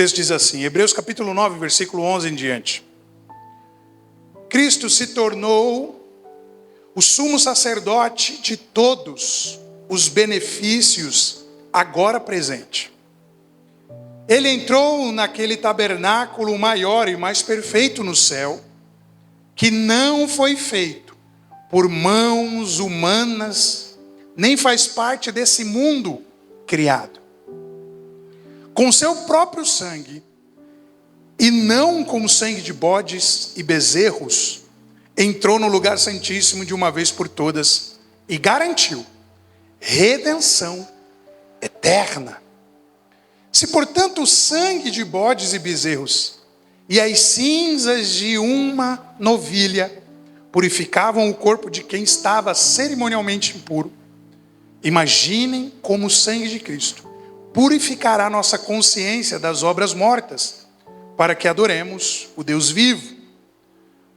texto diz assim, Hebreus capítulo 9, versículo 11 em diante. Cristo se tornou o sumo sacerdote de todos os benefícios agora presentes. Ele entrou naquele tabernáculo maior e mais perfeito no céu, que não foi feito por mãos humanas, nem faz parte desse mundo criado. Com seu próprio sangue, e não com o sangue de bodes e bezerros, entrou no lugar santíssimo de uma vez por todas e garantiu redenção eterna. Se, portanto, o sangue de bodes e bezerros e as cinzas de uma novilha purificavam o corpo de quem estava cerimonialmente impuro, imaginem como o sangue de Cristo purificará nossa consciência das obras mortas, para que adoremos o Deus vivo.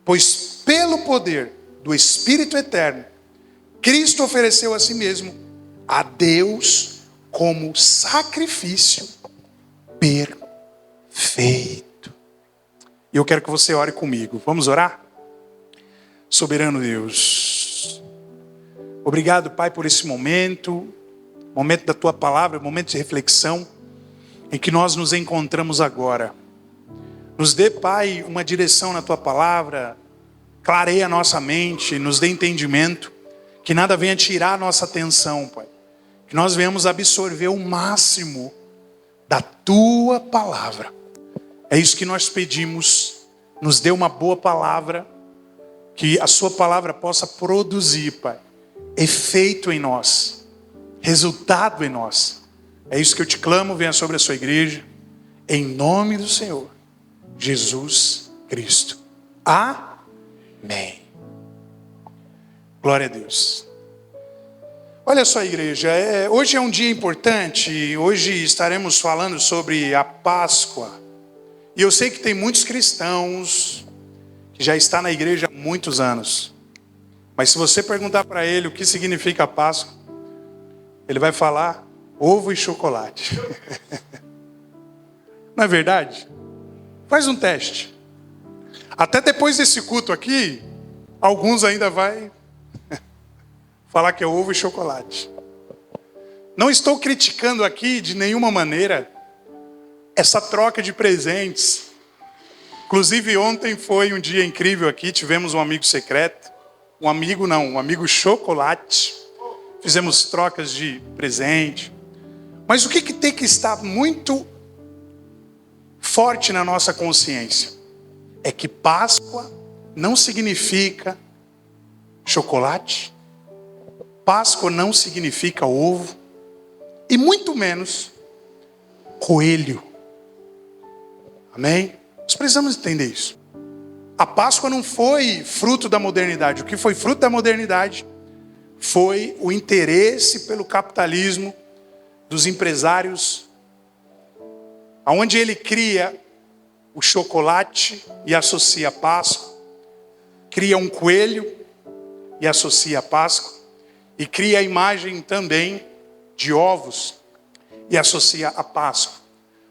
Pois pelo poder do Espírito eterno, Cristo ofereceu a si mesmo a Deus como sacrifício perfeito. E eu quero que você ore comigo. Vamos orar? Soberano Deus, obrigado, Pai, por esse momento da Tua palavra, momento de reflexão, em que nós nos encontramos agora. Nos dê, Pai, uma direção na Tua palavra, clareia a nossa mente, nos dê entendimento, que nada venha tirar a nossa atenção, Pai. Que nós venhamos absorver o máximo da Tua palavra. É isso que nós pedimos, nos dê uma boa palavra, que a Sua palavra possa produzir, Pai, efeito em nós, resultado em nós. É isso que eu te clamo, venha sobre a sua igreja, em nome do Senhor Jesus Cristo. Amém. Glória a Deus. Olha só, igreja, hoje é um dia importante. Hoje estaremos falando sobre a Páscoa. E eu sei que tem muitos cristãos que já estão na igreja há muitos anos. Mas se você perguntar para ele o que significa a Páscoa, ele vai falar ovo e chocolate. Não é verdade? Faz um teste. Até depois desse culto aqui, alguns ainda vai falar que é ovo e chocolate. Não estou criticando aqui de nenhuma maneira essa troca de presentes. Inclusive ontem foi um dia incrível aqui, tivemos um amigo secreto. Um amigo chocolate. Fizemos trocas de presente. Mas o que tem que estar muito forte na nossa consciência? É que Páscoa não significa chocolate. Páscoa não significa ovo. E muito menos coelho. Amém? Nós precisamos entender isso. A Páscoa não foi fruto da modernidade. O que foi fruto da modernidade foi o interesse pelo capitalismo dos empresários, onde ele cria o chocolate e associa a Páscoa, cria um coelho e associa a Páscoa, e cria a imagem também de ovos e associa a Páscoa,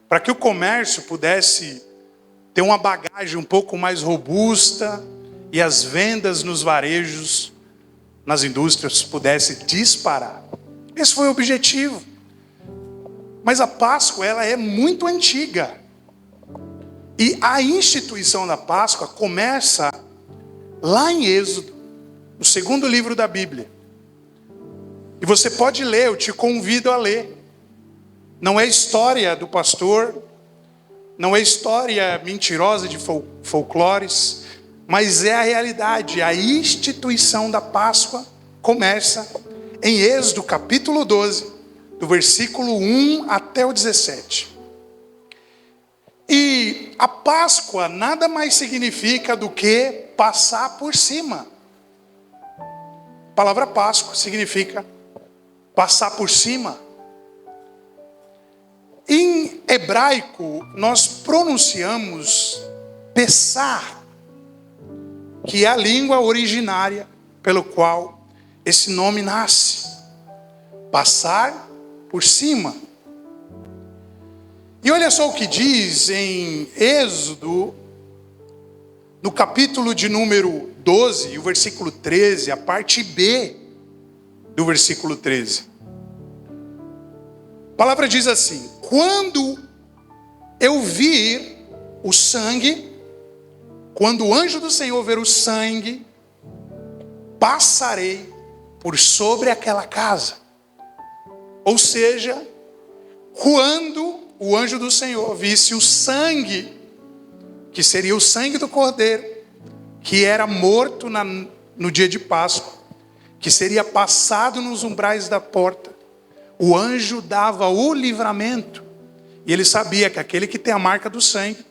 para que o comércio pudesse ter uma bagagem um pouco mais robusta e as vendas nos varejos, nas indústrias, pudesse disparar. Esse foi o objetivo. Mas a Páscoa, ela é muito antiga. E a instituição da Páscoa começa lá em Êxodo, no segundo livro da Bíblia. E você pode ler, eu te convido a ler. Não é história do pastor, não é história mentirosa de folclores, mas é a realidade. A instituição da Páscoa começa em Êxodo capítulo 12, do versículo 1 até o 17. E a Páscoa nada mais significa do que passar por cima. A palavra Páscoa significa passar por cima. Em hebraico, nós pronunciamos Pessar, que é a língua originária pelo qual esse nome nasce. Passar por cima. E olha só o que diz em Êxodo, no capítulo de número 12, o versículo 13, a parte B do versículo 13. A palavra diz assim: quando eu vir o sangue, quando o anjo do Senhor ver o sangue, passarei por sobre aquela casa. Ou seja, quando o anjo do Senhor visse o sangue, que seria o sangue do cordeiro, que era morto no dia de Páscoa, que seria passado nos umbrais da porta, o anjo dava o livramento, e ele sabia que aquele que tem a marca do sangue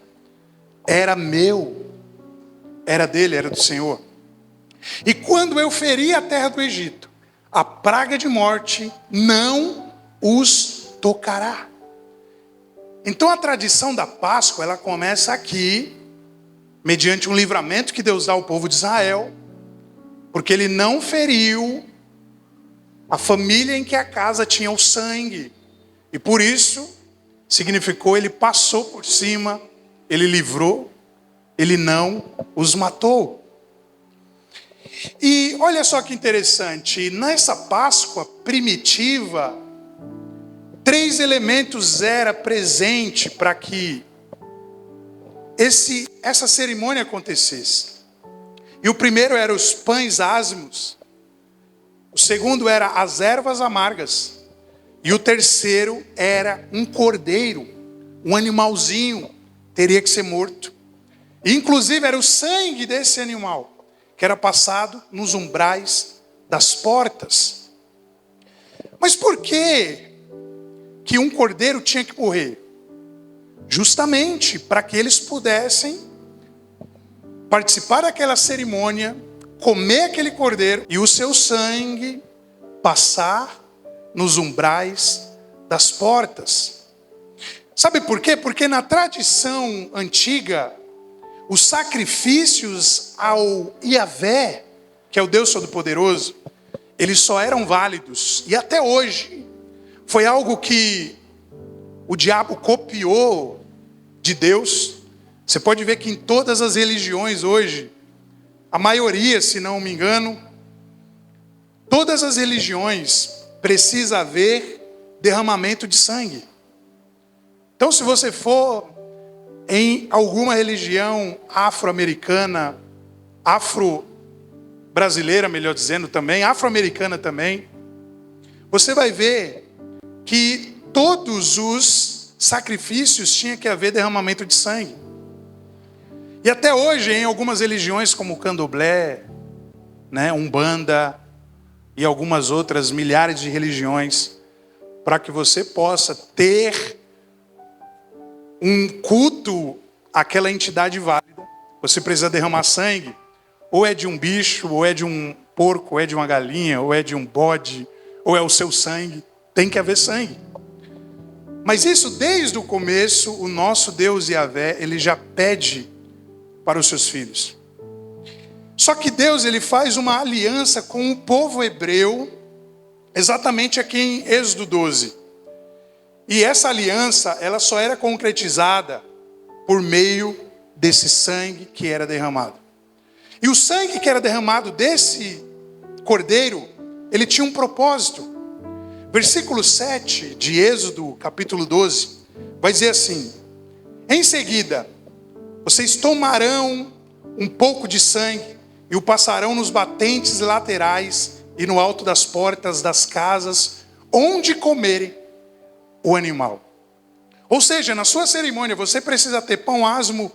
era meu, era dele, era do Senhor. E quando eu feri a terra do Egito, a praga de morte não os tocará. Então a tradição da Páscoa, ela começa aqui, mediante um livramento que Deus dá ao povo de Israel, porque ele não feriu a família em que a casa tinha o sangue, e por isso significou, ele passou por cima, ele livrou, ele não os matou. E olha só que interessante, nessa Páscoa primitiva, 3 elementos era presente para que essa cerimônia acontecesse. E o primeiro era os pães ázimos, o segundo era as ervas amargas, e o terceiro era um cordeiro, um animalzinho, teria que ser morto. E, inclusive era o sangue desse animal que era passado nos umbrais das portas. Mas por que um cordeiro tinha que morrer? Justamente para que eles pudessem participar daquela cerimônia, comer aquele cordeiro e o seu sangue passar nos umbrais das portas. Sabe por quê? Porque na tradição antiga, os sacrifícios ao Iavé, que é o Deus Todo-Poderoso, eles só eram válidos, e até hoje, foi algo que o diabo copiou de Deus. Você pode ver que em todas as religiões hoje, a maioria, se não me engano, todas as religiões precisa haver derramamento de sangue. Então, se você for em alguma religião afro-americana, afro-brasileira, melhor dizendo também, afro-americana também, você vai ver que todos os sacrifícios tinha que haver derramamento de sangue. E até hoje, em algumas religiões como o Candomblé, Umbanda e algumas outras milhares de religiões, para que você possa ter um culto àquela entidade válida, você precisa derramar sangue, ou é de um bicho, ou é de um porco, ou é de uma galinha, ou é de um bode, ou é o seu sangue, tem que haver sangue. Mas isso desde o começo, o nosso Deus Yahvé, ele já pede para os seus filhos. Só que Deus, ele faz uma aliança com o povo hebreu, exatamente aqui em Êxodo 12. E essa aliança, ela só era concretizada por meio desse sangue que era derramado. E o sangue que era derramado desse cordeiro, ele tinha um propósito. Versículo 7 de Êxodo, capítulo 12, vai dizer assim: em seguida, vocês tomarão um pouco de sangue e o passarão nos batentes laterais e no alto das portas das casas, onde comerem o animal. Ou seja, na sua cerimônia você precisa ter pão asmo,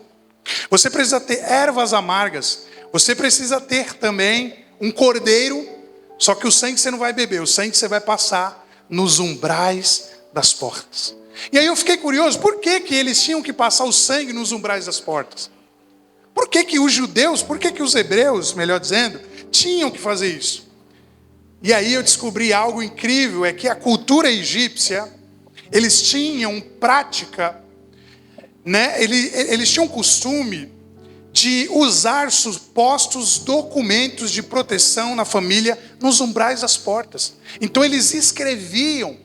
você precisa ter ervas amargas, você precisa ter também um cordeiro, só que o sangue você não vai beber, o sangue você vai passar nos umbrais das portas. E aí eu fiquei curioso, por que eles tinham que passar o sangue nos umbrais das portas? Por que os judeus, por que os hebreus, melhor dizendo, tinham que fazer isso? E aí eu descobri algo incrível, é que a cultura egípcia, eles tinham prática, eles tinham costume de usar supostos documentos de proteção na família nos umbrais das portas. Então eles escreviam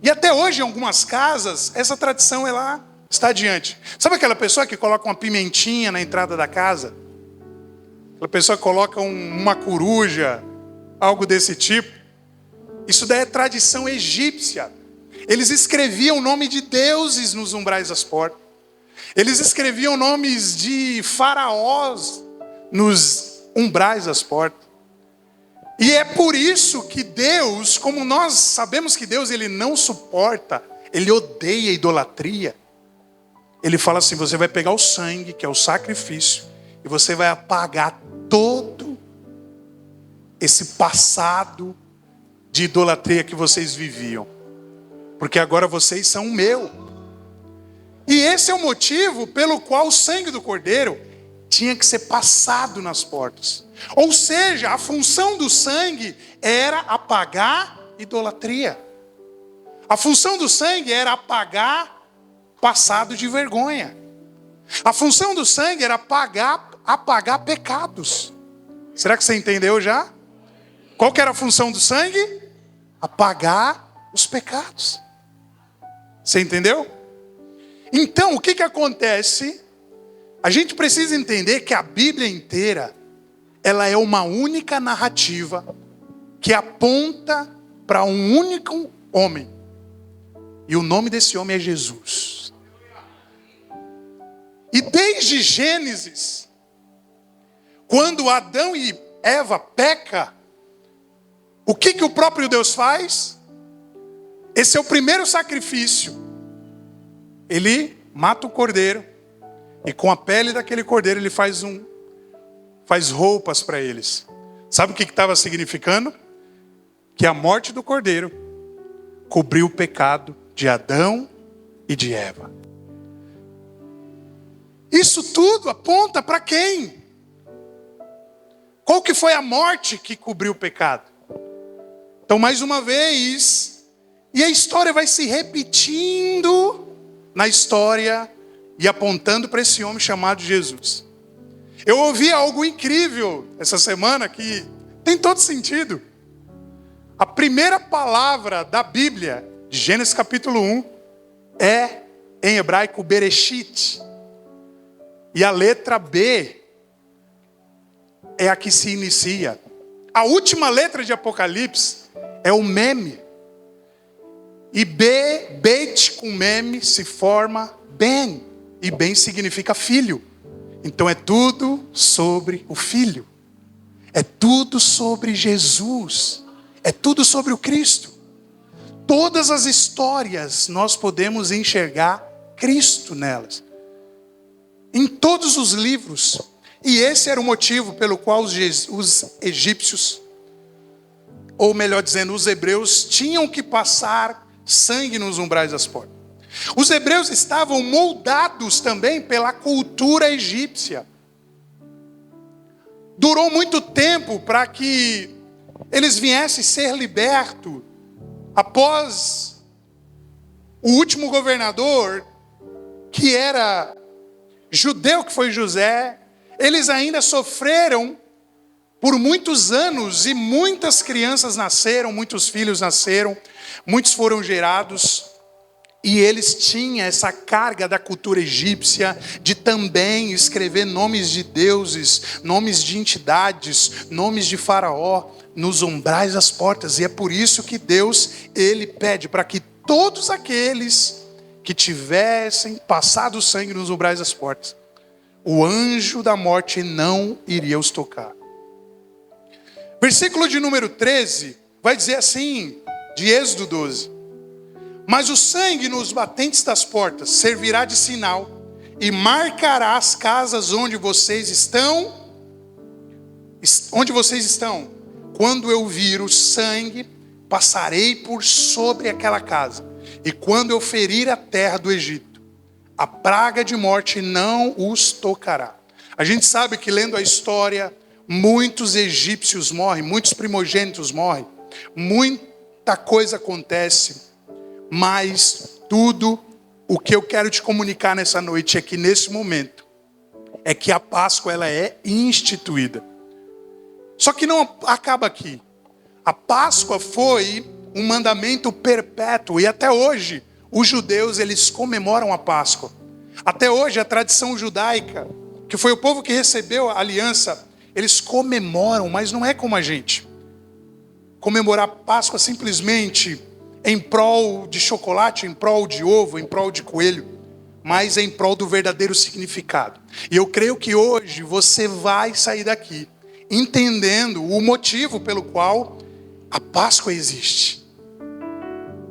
E até hoje, em algumas casas, essa tradição ela está adiante. Sabe aquela pessoa que coloca uma pimentinha na entrada da casa? Aquela pessoa que coloca uma coruja, algo desse tipo? Isso daí é tradição egípcia. Eles escreviam o nome de deuses nos umbrais das portas. Eles escreviam nomes de faraós nos umbrais das portas. E é por isso que Deus, como nós sabemos que Deus ele não suporta, ele odeia a idolatria. Ele fala assim: você vai pegar o sangue, que é o sacrifício, e você vai apagar todo esse passado de idolatria que vocês viviam. Porque agora vocês são o meu. E esse é o motivo pelo qual o sangue do cordeiro tinha que ser passado nas portas. Ou seja, a função do sangue era apagar idolatria. A função do sangue era apagar passado de vergonha. A função do sangue era apagar pecados. Será que você entendeu já? Qual que era a função do sangue? Apagar os pecados. Você entendeu? Então, o que acontece? A gente precisa entender que a Bíblia inteira, ela é uma única narrativa que aponta para um único homem. E o nome desse homem é Jesus. E desde Gênesis, quando Adão e Eva pecam, o que o próprio Deus faz? Esse é o primeiro sacrifício. Ele mata o cordeiro e com a pele daquele cordeiro ele faz roupas para eles. Sabe o que estava significando? Que a morte do cordeiro cobriu o pecado de Adão e de Eva. Isso tudo aponta para quem? Qual que foi a morte que cobriu o pecado? Então, mais uma vez, e a história vai se repetindo na história e apontando para esse homem chamado Jesus. Eu ouvi algo incrível essa semana que tem todo sentido. A primeira palavra da Bíblia, de Gênesis capítulo 1, é em hebraico Bereshit. E a letra B é a que se inicia. A última letra de Apocalipse é o meme. E Bet com meme se forma Ben. E Ben significa filho. Então é tudo sobre o Filho. É tudo sobre Jesus. É tudo sobre o Cristo. Todas as histórias nós podemos enxergar Cristo nelas. Em todos os livros. E esse era o motivo pelo qual os egípcios, ou melhor dizendo, os hebreus, tinham que passar sangue nos umbrais das portas. Os hebreus estavam moldados também pela cultura egípcia. Durou muito tempo para que eles viessem ser libertos após o último governador, que era judeu, que foi José. Eles ainda sofreram por muitos anos e muitas crianças nasceram, muitos filhos nasceram, muitos foram gerados. E eles tinham essa carga da cultura egípcia de também escrever nomes de deuses, nomes de entidades, nomes de faraó nos umbrais das portas. E é por isso que Deus, ele pede para que todos aqueles que tivessem passado o sangue nos umbrais das portas, o anjo da morte não iria os tocar. Versículo de número 13 vai dizer assim, de Êxodo 12. Mas o sangue nos batentes das portas servirá de sinal e marcará as casas onde vocês estão. Onde vocês estão? Quando eu vir o sangue, passarei por sobre aquela casa. E quando eu ferir a terra do Egito, a praga de morte não os tocará. A gente sabe que lendo a história, muitos egípcios morrem, muitos primogênitos morrem, muita coisa acontece. Mas tudo o que eu quero te comunicar nessa noite é que nesse momento, é que a Páscoa ela é instituída. Só que não acaba aqui. A Páscoa foi um mandamento perpétuo. E até hoje, os judeus, eles comemoram a Páscoa. Até hoje, a tradição judaica, que foi o povo que recebeu a aliança, eles comemoram, mas não é como a gente. Comemorar Páscoa simplesmente em prol de chocolate, em prol de ovo, em prol de coelho, mas em prol do verdadeiro significado. E eu creio que hoje você vai sair daqui entendendo o motivo pelo qual a Páscoa existe.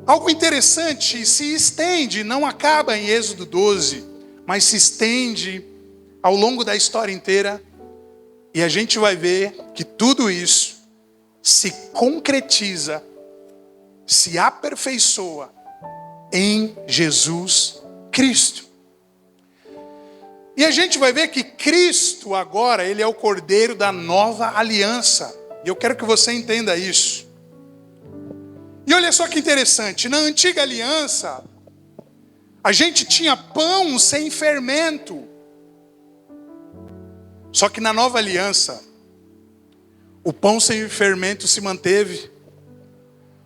Algo interessante se estende, não acaba em Êxodo 12, mas se estende ao longo da história inteira. E a gente vai ver que tudo isso se concretiza, se aperfeiçoa em Jesus Cristo. E a gente vai ver que Cristo agora, ele é o Cordeiro da nova aliança. E eu quero que você entenda isso. E olha só que interessante, na antiga aliança, a gente tinha pão sem fermento. Só que na nova aliança, o pão sem fermento se manteve.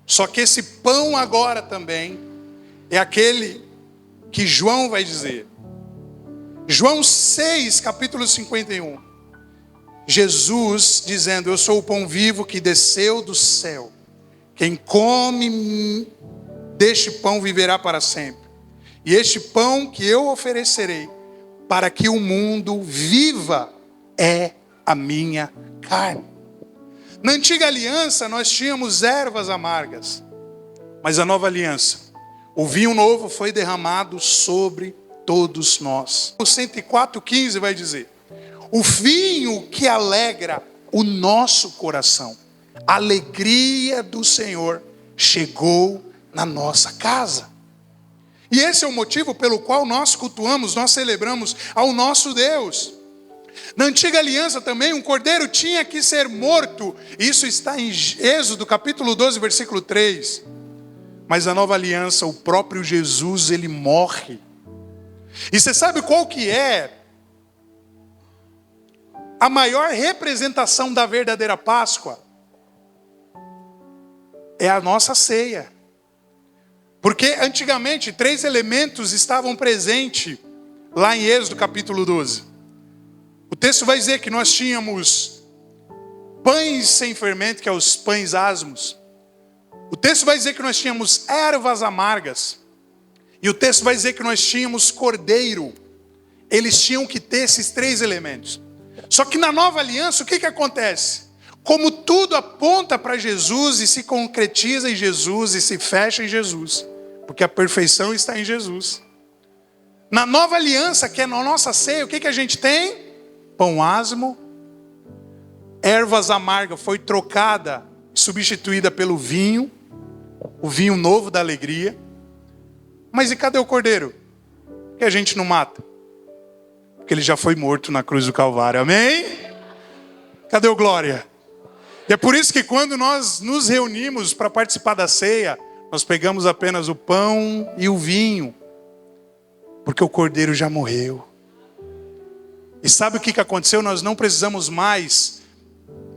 Só que esse pão agora também é aquele que João vai dizer. João 6, capítulo 51. Jesus dizendo: eu sou o pão vivo que desceu do céu. Quem come deste pão viverá para sempre. E este pão que eu oferecerei para que o mundo viva é a minha carne. Na antiga aliança nós tínhamos ervas amargas. Mas a nova aliança, o vinho novo foi derramado sobre todos nós. O 104:15 vai dizer: o vinho que alegra o nosso coração. A alegria do Senhor chegou na nossa casa. E esse é o motivo pelo qual nós cultuamos, nós celebramos ao nosso Deus. Na antiga aliança também, um cordeiro tinha que ser morto. Isso está em Êxodo capítulo 12, versículo 3. Mas na nova aliança, o próprio Jesus, ele morre. E você sabe qual que é a maior representação da verdadeira Páscoa? É a nossa ceia. Porque antigamente 3 elementos estavam presentes lá em Êxodo capítulo 12. O texto vai dizer que nós tínhamos pães sem fermento, que é os pães asmos. O texto vai dizer que nós tínhamos ervas amargas. E o texto vai dizer que nós tínhamos cordeiro. Eles tinham que ter esses 3 elementos. Só que na nova aliança, o que acontece? Como tudo aponta para Jesus e se concretiza em Jesus e se fecha em Jesus. Porque a perfeição está em Jesus. Na nova aliança, que é na nossa ceia, o que a gente tem? Pão asmo. Ervas amargas foi trocada, substituída pelo vinho. O vinho novo da alegria. Mas e cadê o cordeiro? Que a gente não mata? Porque ele já foi morto na cruz do Calvário, amém? Cadê o glória? E é por isso que quando nós nos reunimos para participar da ceia, nós pegamos apenas o pão e o vinho. Porque o cordeiro já morreu. E sabe o que aconteceu? Nós não precisamos mais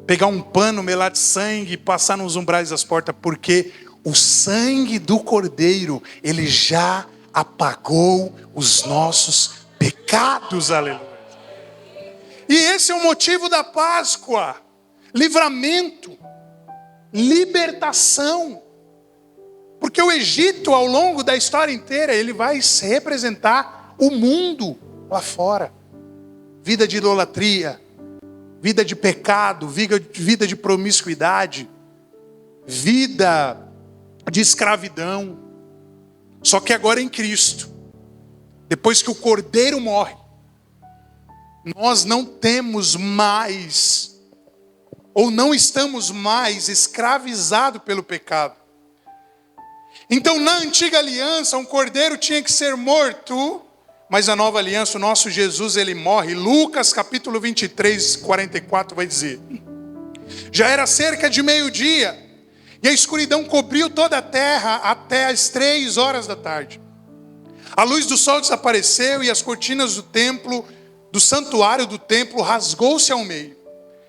pegar um pano, melar de sangue e passar nos umbrais das portas, porque o sangue do cordeiro, ele já apagou os nossos pecados, aleluia. E esse é o motivo da Páscoa: livramento, libertação. Porque o Egito, ao longo da história inteira, ele vai representar o mundo lá fora. Vida de idolatria, vida de pecado, vida de promiscuidade, vida de escravidão. Só que agora em Cristo, depois que o Cordeiro morre, nós não temos mais, ou não estamos mais escravizados pelo pecado. Então na antiga aliança, um cordeiro tinha que ser morto, mas na nova aliança, o nosso Jesus, ele morre. Lucas capítulo 23, 44 vai dizer: já era cerca de meio-dia, e a escuridão cobriu toda a terra até as 3 horas da tarde. A luz do sol desapareceu e as cortinas do templo, do santuário do templo, rasgou-se ao meio.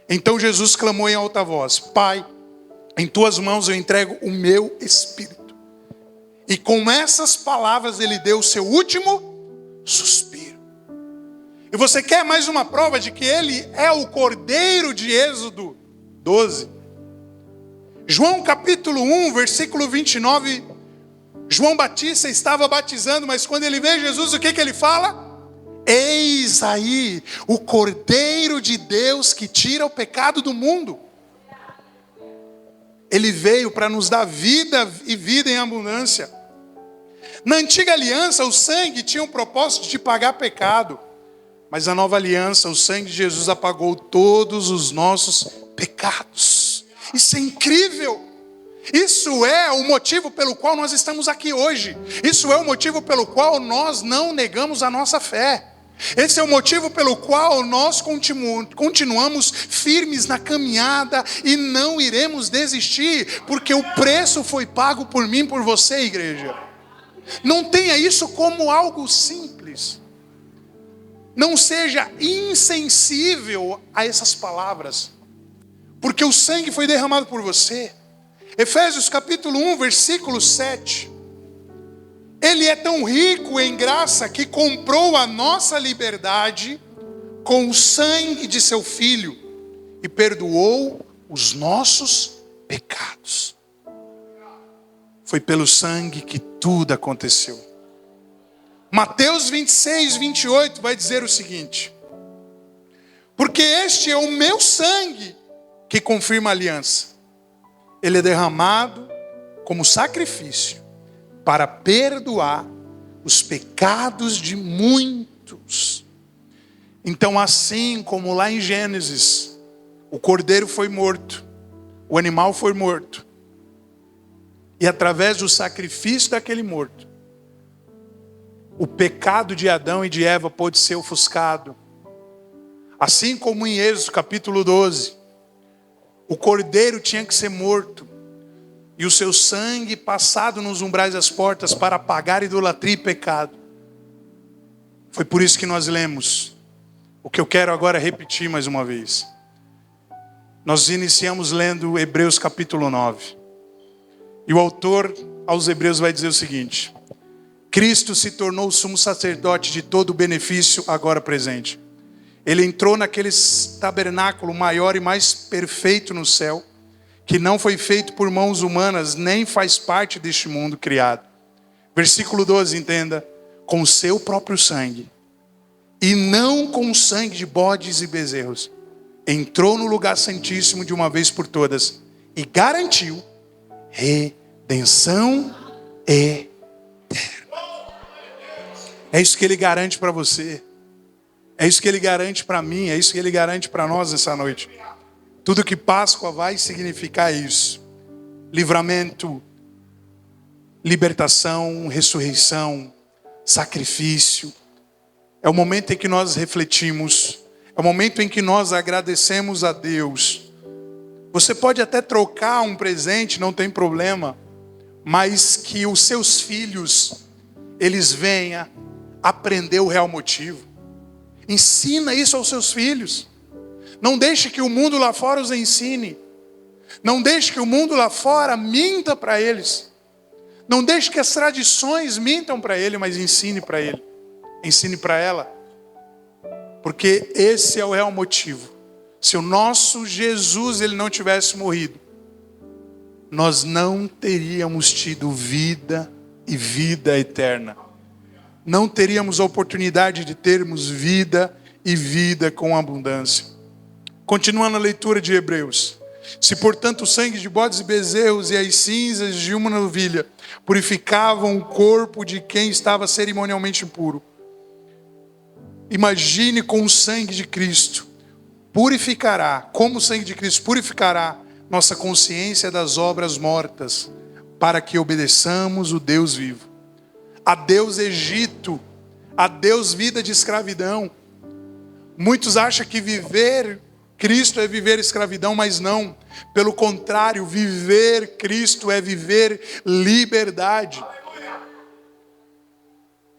Então Jesus clamou em alta voz: Pai, em tuas mãos eu entrego o meu espírito. E com essas palavras ele deu o seu último suspiro. E você quer mais uma prova de que ele é o Cordeiro de Êxodo 12? João capítulo 1, versículo 29, João Batista estava batizando, mas quando ele vê Jesus, o que ele fala? Eis aí o Cordeiro de Deus que tira o pecado do mundo. Ele veio para nos dar vida e vida em abundância. Na antiga aliança, o sangue tinha o propósito de pagar pecado. Mas na nova aliança, o sangue de Jesus apagou todos os nossos pecados. Isso é incrível. Isso é o motivo pelo qual nós estamos aqui hoje. Isso é o motivo pelo qual nós não negamos a nossa fé. Esse é o motivo pelo qual nós continuamos firmes na caminhada e não iremos desistir, porque o preço foi pago por mim, por você, igreja. Não tenha isso como algo simples. Não seja insensível a essas palavras, porque o sangue foi derramado por você. Efésios capítulo 1, versículo 7. Ele é tão rico em graça que comprou a nossa liberdade com o sangue de seu Filho e perdoou os nossos pecados. Foi pelo sangue que tudo aconteceu. Mateus 26, 28 vai dizer o seguinte: porque este é o meu sangue que confirma a aliança. Ele é derramado como sacrifício para perdoar os pecados de muitos. Então, assim como lá em Gênesis, o cordeiro foi morto, o animal foi morto, e através do sacrifício daquele morto, o pecado de Adão e de Eva pôde ser ofuscado. Assim como em Êxodo capítulo 12, o cordeiro tinha que ser morto, e o seu sangue passado nos umbrais das portas para apagar idolatria e pecado. Foi por isso que nós lemos o que eu quero agora repetir mais uma vez. Nós iniciamos lendo Hebreus capítulo 9. E o autor aos Hebreus vai dizer o seguinte: Cristo se tornou o sumo sacerdote de todo o benefício agora presente. Ele entrou naquele tabernáculo maior e mais perfeito no céu, que não foi feito por mãos humanas, nem faz parte deste mundo criado. Versículo 12, entenda: com o seu próprio sangue, e não com o sangue de bodes e bezerros, entrou no lugar santíssimo de uma vez por todas, e garantiu redenção eterna. É isso que ele garante para você. É isso que ele garante para mim. É isso que ele garante para nós nessa noite. Tudo que Páscoa vai significar isso: livramento, libertação, ressurreição, sacrifício. É o momento em que nós refletimos. É o momento em que nós agradecemos a Deus. Você pode até trocar um presente, não tem problema, mas que os seus filhos, eles venham aprender o real motivo. Ensina isso aos seus filhos. Não deixe que o mundo lá fora os ensine. Não deixe que o mundo lá fora minta para eles. Não deixe que as tradições mintam para ele, mas ensine para ele. Ensine para ela. Porque esse é o real motivo. Se o nosso Jesus ele não tivesse morrido, nós não teríamos tido vida e vida eterna. Não teríamos a oportunidade de termos vida e vida com abundância. Continuando a leitura de Hebreus. Se portanto o sangue de bodes e bezerros e as cinzas de uma novilha purificavam o corpo de quem estava cerimonialmente impuro, imagine com o sangue de Cristo purificará, como o sangue de Cristo purificará nossa consciência das obras mortas, para que obedeçamos o Deus vivo. A Deus Egito, a Deus vida de escravidão. Muitos acham que viver Cristo é viver escravidão, mas não. Pelo contrário, viver Cristo é viver liberdade.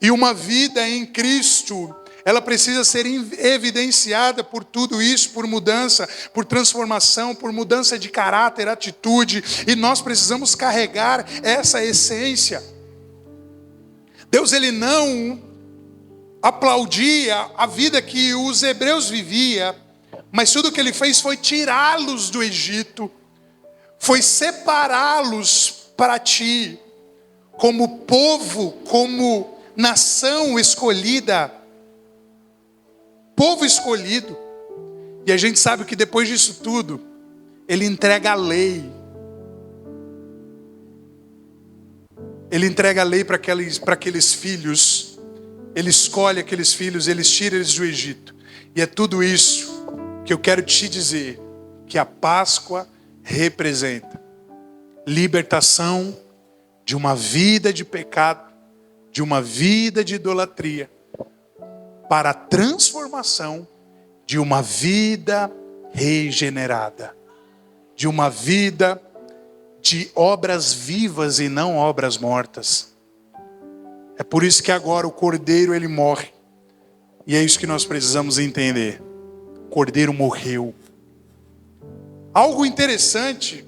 E uma vida em Cristo ela precisa ser evidenciada por tudo isso, por mudança, por transformação, por mudança de caráter, atitude, e nós precisamos carregar essa essência. Deus, ele não aplaudia a vida que os hebreus viviam, mas tudo que ele fez foi tirá-los do Egito, foi separá-los para ti, como povo, como nação escolhida, povo escolhido. E a gente sabe que depois disso tudo, ele entrega a lei. Ele entrega a lei para aqueles filhos. Ele escolhe aqueles filhos, ele tira eles do Egito. E é tudo isso que eu quero te dizer, que a Páscoa representa. Libertação de uma vida de pecado, de uma vida de idolatria, para a transformação de uma vida regenerada, de uma vida de obras vivas e não obras mortas. É por isso que agora o Cordeiro, ele morre. E é isso que nós precisamos entender. O Cordeiro morreu. Algo interessante,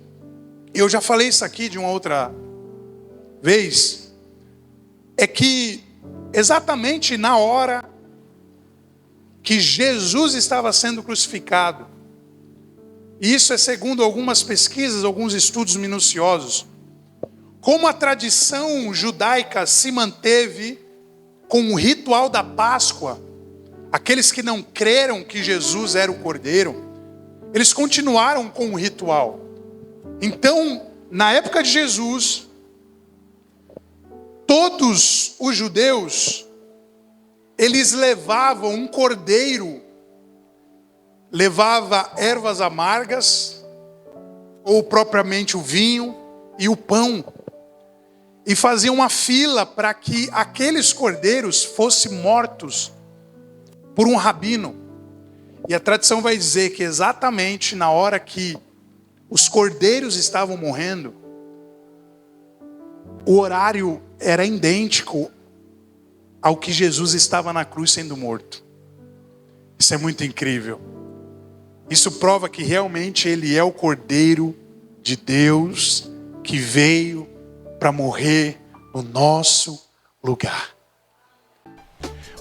eu já falei isso aqui de uma outra vez, é que exatamente na hora que Jesus estava sendo crucificado, e isso é segundo algumas pesquisas, alguns estudos minuciosos, como a tradição judaica se manteve com o ritual da Páscoa, aqueles que não creram que Jesus era o Cordeiro, eles continuaram com o ritual. Então, na época de Jesus, todos os judeus, eles levavam um cordeiro, levava ervas amargas, ou propriamente o vinho e o pão, e faziam uma fila para que aqueles cordeiros fossem mortos por um rabino. E a tradição vai dizer que exatamente na hora que os cordeiros estavam morrendo, o horário era idêntico ao que Jesus estava na cruz sendo morto. Isso é muito incrível. Isso prova que realmente ele é o Cordeiro de Deus que veio para morrer no nosso lugar.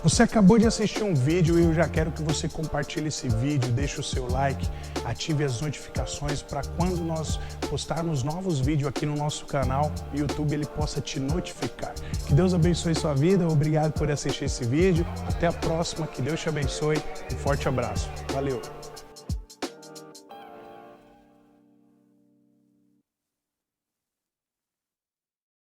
Você acabou de assistir um vídeo e eu já quero que você compartilhe esse vídeo, deixe o seu like, ative as notificações para quando nós postarmos novos vídeos aqui no nosso canal, o YouTube ele possa te notificar. Que Deus abençoe sua vida, obrigado por assistir esse vídeo, até a próxima, que Deus te abençoe, um forte abraço, valeu!